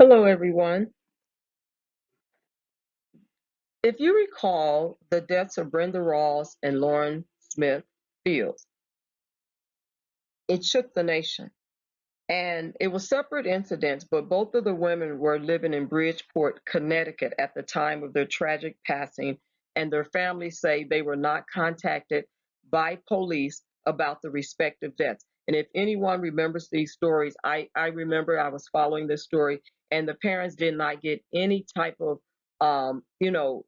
Hello, everyone. If you recall the deaths of Brenda Ross and Lauren Smith Fields, it shook the nation. And it was separate incidents, but both of the women were living in Bridgeport, Connecticut at the time of their tragic passing, and their families say they were not contacted by police about the respective deaths. And if anyone remembers these stories, I remember I was following this story, and the parents did not get any type of,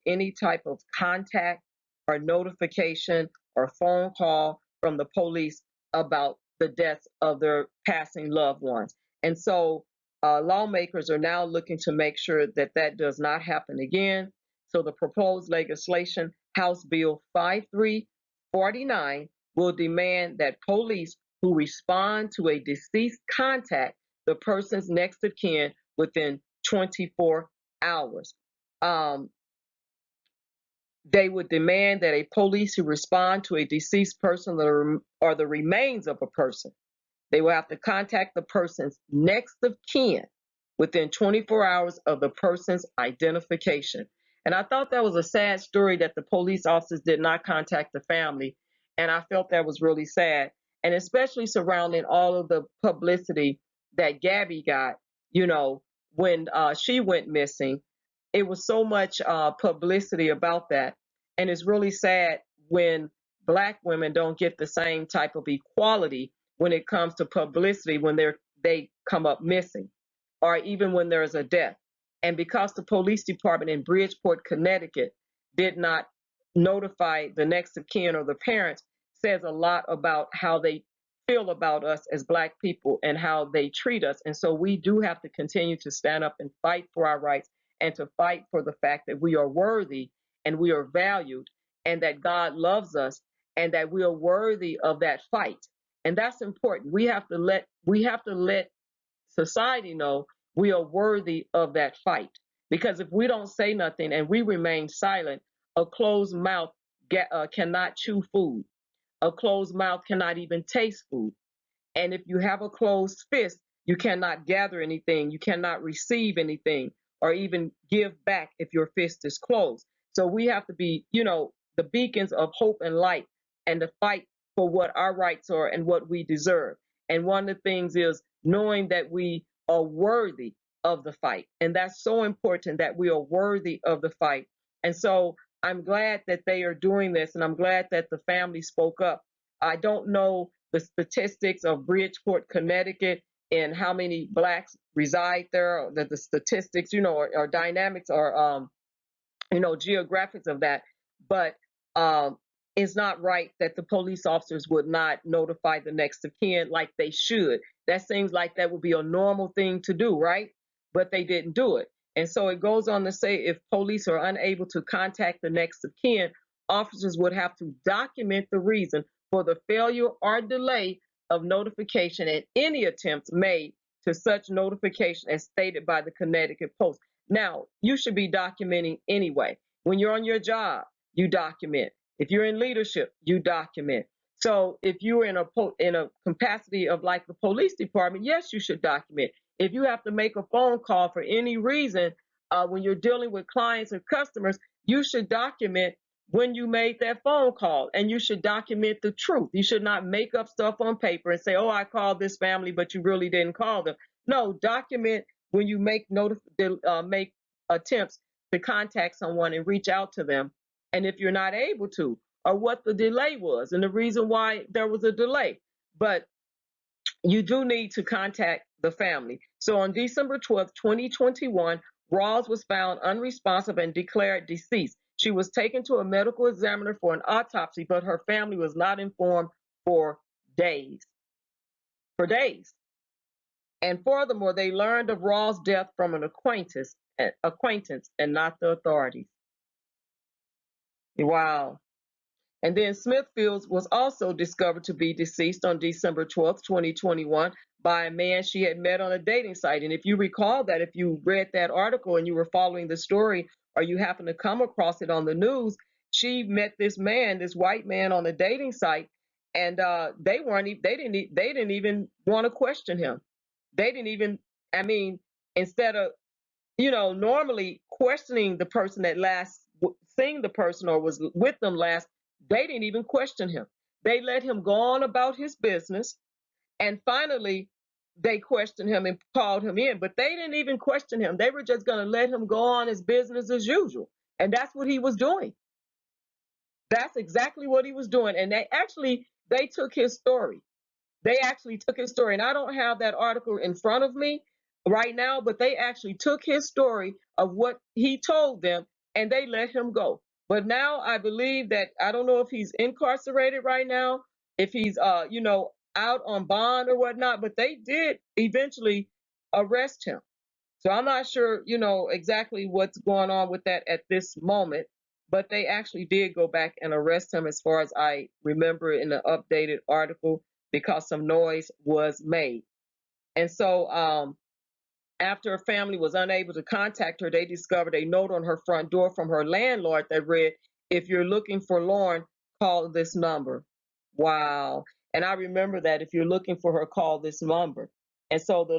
any type of contact or notification or phone call from the police about the deaths of their passing loved ones. And so lawmakers are now looking to make sure that that does not happen again. So the proposed legislation, House Bill 5349, will demand that police who respond to a deceased contact the person's next of kin within 24 hours. Um, they would demand that a police who respond to a deceased person or the remains of a person, they will have to contact the person's next of kin within 24 hours of the person's identification. And I thought that was a sad story that the police officers did not contact the family. And I felt that was really sad. And especially surrounding all of the publicity that Gabby got, you know, when she went missing. It was so much publicity about that. And it's really sad when Black women don't get the same type of equality when it comes to publicity when they come up missing or even when there's a death. And because the police department in Bridgeport, Connecticut did not notify the next of kin or the parents, says a lot about how they feel about us as Black people and how they treat us. And so we do have to continue to stand up and fight for our rights and to fight for the fact that we are worthy and we are valued and that God loves us and that we are worthy of that fight. And that's important. We have to let society know we are worthy of that fight. Because if we don't say nothing and we remain silent, a closed mouth cannot chew food. A closed mouth cannot even taste food. And if you have a closed fist, you cannot gather anything, you cannot receive anything, or even give back if your fist is closed. So we have to be, the beacons of hope and light and to fight for what our rights are and what we deserve. And one of the things is knowing that we are worthy of the fight. And that's so important that we are worthy of the fight. And so I'm glad that they are doing this, and I'm glad that the family spoke up. I don't know the statistics of Bridgeport, Connecticut, and how many Blacks reside there, or the statistics, or dynamics, or geographics of that. But it's not right that the police officers would not notify the next of kin like they should. That seems like that would be a normal thing to do, right? But they didn't do it. And so it goes on to say if police are unable to contact the next of kin, officers would have to document the reason for the failure or delay of notification and any attempts made to such notification as stated by the Connecticut Post. Now, you should be documenting anyway. When you're on your job, you document. If you're in leadership, you document. So if you're in a capacity of like the police department, yes, you should document. If you have to make a phone call for any reason, when you're dealing with clients or customers, you should document when you made that phone call, and you should document the truth. You should not make up stuff on paper and say, "Oh, I called this family," but you really didn't call them. No, document when you make attempts to contact someone and reach out to them, and if you're not able to, or what the delay was and the reason why there was a delay. But you do need to contact the family. So on December 12th, 2021, Rawls was found unresponsive and declared deceased. She was taken to a medical examiner for an autopsy, but her family was not informed for days. For days. And furthermore, they learned of Rawls' death from an acquaintance and not the authorities. Wow. And then Smithfields was also discovered to be deceased on December 12th, 2021, by a man she had met on a dating site. And if you recall that, if you read that article and you were following the story, or you happened to come across it on the news, she met this man, this white man, on a dating site, and they didn't even want to question him. They didn't even, I mean, instead of, normally questioning the person that last seen the person or was with them last, they didn't even question him. They let him go on about his business. And finally, they questioned him and called him in, but they didn't even question him. They were just going to let him go on his business as usual. And that's what he was doing. That's exactly what he was doing. And they took his story. They actually took his story. And I don't have that article in front of me right now, but they actually took his story of what he told them and they let him go. But now I believe that, I don't know if he's incarcerated right now, if he's out on bond or whatnot, but they did eventually arrest him. So I'm not sure, exactly what's going on with that at this moment, but they actually did go back and arrest him, as far as I remember in the updated article, because some noise was made. And so after her family was unable to contact her, they discovered a note on her front door from her landlord that read, "If you're looking for Lauren, call this number." Wow. And I remember that, "If you're looking for her, call this number." And so the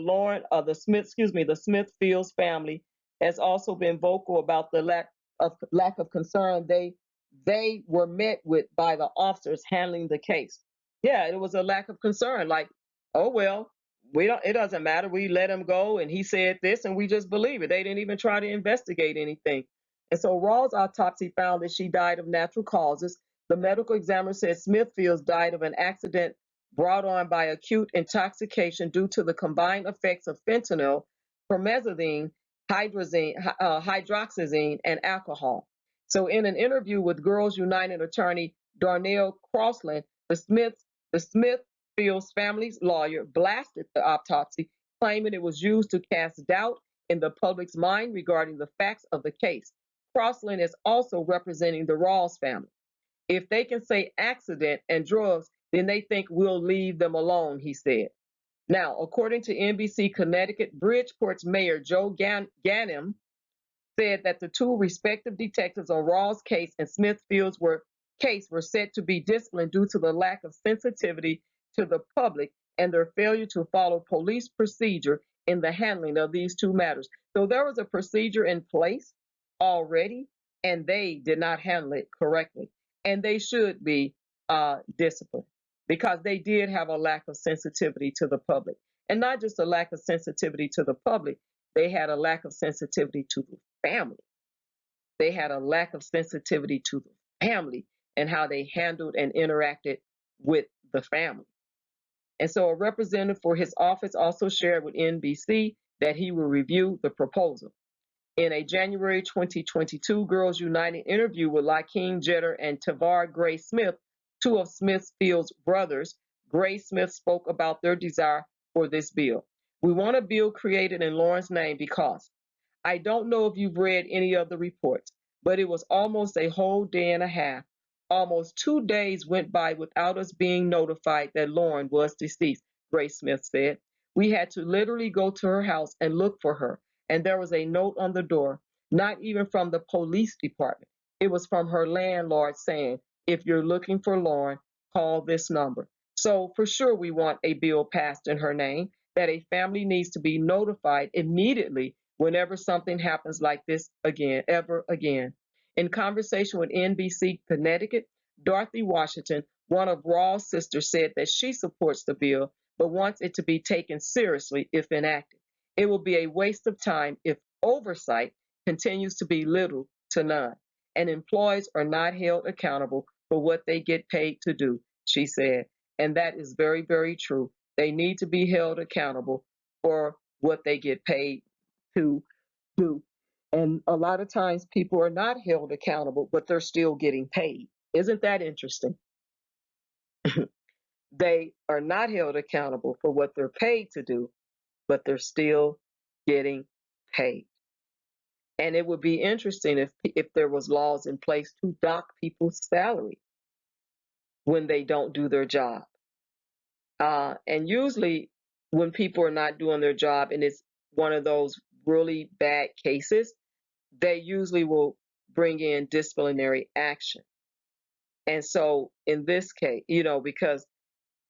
Smithfields family has also been vocal about the lack of concern they were met with by the officers handling the case. Yeah, it was a lack of concern. Like, oh well, it doesn't matter. We let him go and he said this and we just believe it. They didn't even try to investigate anything. And so Raw's autopsy found that she died of natural causes. The medical examiner said Smithfields died of an accident brought on by acute intoxication due to the combined effects of fentanyl, promethazine, hydroxyzine, and alcohol. So in an interview with Girls United attorney Darnell Crossland, the Smithfields family's lawyer blasted the autopsy, claiming it was used to cast doubt in the public's mind regarding the facts of the case. Crossland is also representing the Rawls family. "If they can say accident and drugs, then they think we'll leave them alone," he said. Now, according to NBC Connecticut, Bridgeport's Mayor Joe Ganim said that the two respective detectives on Rawls' case and Smithfield's case were set to be disciplined due to the lack of sensitivity to the public and their failure to follow police procedure in the handling of these two matters. So there was a procedure in place already, and they did not handle it correctly. And they should be disciplined, because they did have a lack of sensitivity to the public. And not just a lack of sensitivity to the public, they had a lack of sensitivity to the family. They had a lack of sensitivity to the family and how they handled and interacted with the family. And so a representative for his office also shared with NBC that he will review the proposal. In a January 2022 Girls United interview with Lakeem Jeter and Tavar Gray Smith, two of Smithfield's brothers, Gray Smith spoke about their desire for this bill. "We want a bill created in Lauren's name because I don't know if you've read any of the reports, but it was almost a whole day and a half. Almost 2 days went by without us being notified that Lauren was deceased," Grace Smith said. "We had to literally go to her house and look for her, and there was a note on the door, not even from the police department. It was from her landlord saying, 'If you're looking for Lauren, call this number.' So for sure we want a bill passed in her name, that a family needs to be notified immediately whenever something happens like this ever again." In conversation with NBC Connecticut, Dorothy Washington, one of Raw's sisters, said that she supports the bill, but wants it to be taken seriously if enacted. "It will be a waste of time if oversight continues to be little to none, and employees are not held accountable for what they get paid to do," she said. And that is very, very true. They need to be held accountable for what they get paid to do. And a lot of times people are not held accountable, but they're still getting paid. Isn't that interesting? They are not held accountable for what they're paid to do, but they're still getting paid. And it would be interesting if there was laws in place to dock people's salary when they don't do their job. And usually when people are not doing their job and it's one of those really bad cases, they usually will bring in disciplinary action. And so in this case, because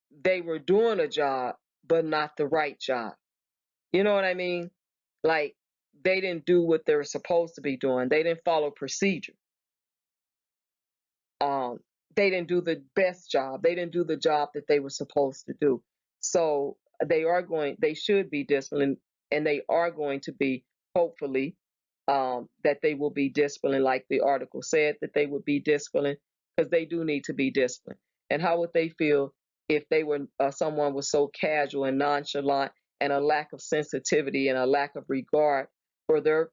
they were doing a job, but not the right job. You know what I mean? Like they didn't do what they were supposed to be doing. They didn't follow procedure. Um, they didn't do the best job. They didn't do the job that they were supposed to do. So they should be disciplined, and they are going to be, hopefully, that they will be disciplined, like the article said that they would be disciplined, because they do need to be disciplined. And how would they feel if they were someone was so casual and nonchalant, and a lack of sensitivity and a lack of regard for their,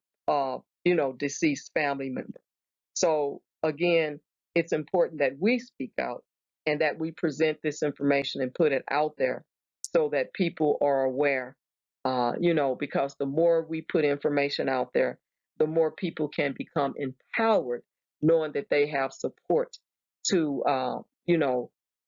deceased family member? So again, it's important that we speak out and that we present this information and put it out there so that people are aware. Because the more we put information out there, the more people can become empowered, knowing that they have support to,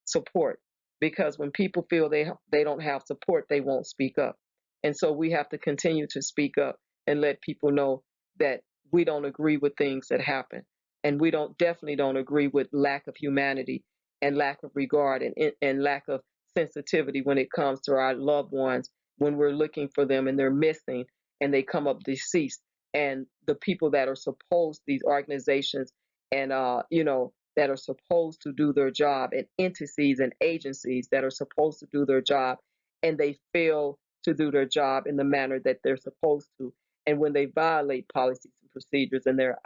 support. Because when people feel they don't have support, they won't speak up. And so we have to continue to speak up and let people know that we don't agree with things that happen, and we definitely don't agree with lack of humanity and lack of regard and lack of sensitivity when it comes to our loved ones, when we're looking for them and they're missing and they come up deceased, and the people that are supposed, these organizations and that are supposed to do their job, and entities and agencies that are supposed to do their job, and they fail to do their job in the manner that they're supposed to. And when they violate policies and procedures and they're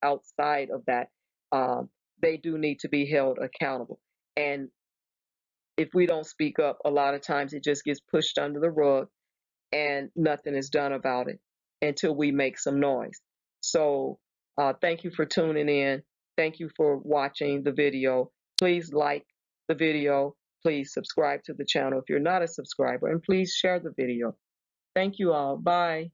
outside of that, um, they do need to be held accountable. And if we don't speak up, a lot of times it just gets pushed under the rug and nothing is done about it until we make some noise. So thank you for tuning in. Thank you for watching the video. Please like the video. Please subscribe to the channel if you're not a subscriber, and please share the video. Thank you all. Bye.